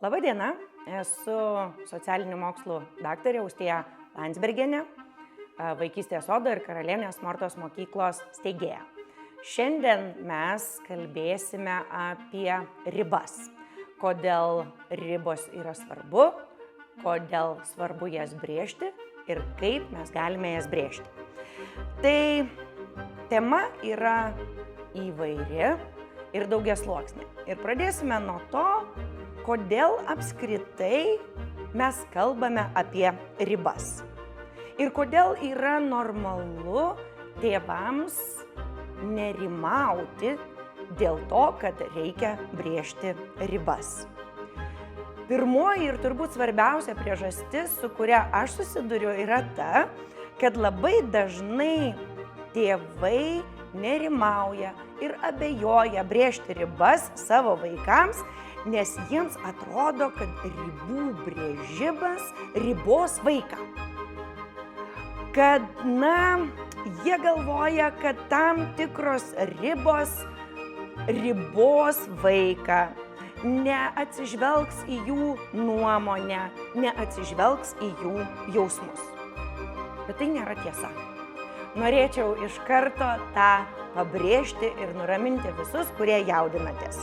Labą dieną, esu socialinių mokslų daktarė Austėja Landsbergienė, Vaikystės sodo ir Karalienės Mortos mokyklos steigėja. Šiandien mes kalbėsime apie ribas. Kodėl ribos yra svarbu, kodėl svarbu jas brėžti ir kaip mes galime jas brėžti. Tai tema yra įvairi ir daugiasluoksnė. Ir pradėsime nuo to, kodėl apskritai mes kalbame apie ribas. Ir kodėl yra normalu tėvams nerimauti dėl to, kad reikia brėžti ribas. Pirmoji ir turbūt svarbiausia priežastis, su kuria aš susiduriu, yra ta, kad labai dažnai tėvai nerimauja ir abejoja brėžti ribas savo vaikams, nes jiems atrodo, kad ribų brėžimas ribos vaiką. Kad, jie galvoja, kad tam tikros ribos vaiką, neatsižvelgs į jų nuomonę, neatsižvelgs į jų jausmus. Bet tai nėra tiesa. Norėčiau iš karto tą pabrėžti ir nuraminti visus, kurie jaudinatės.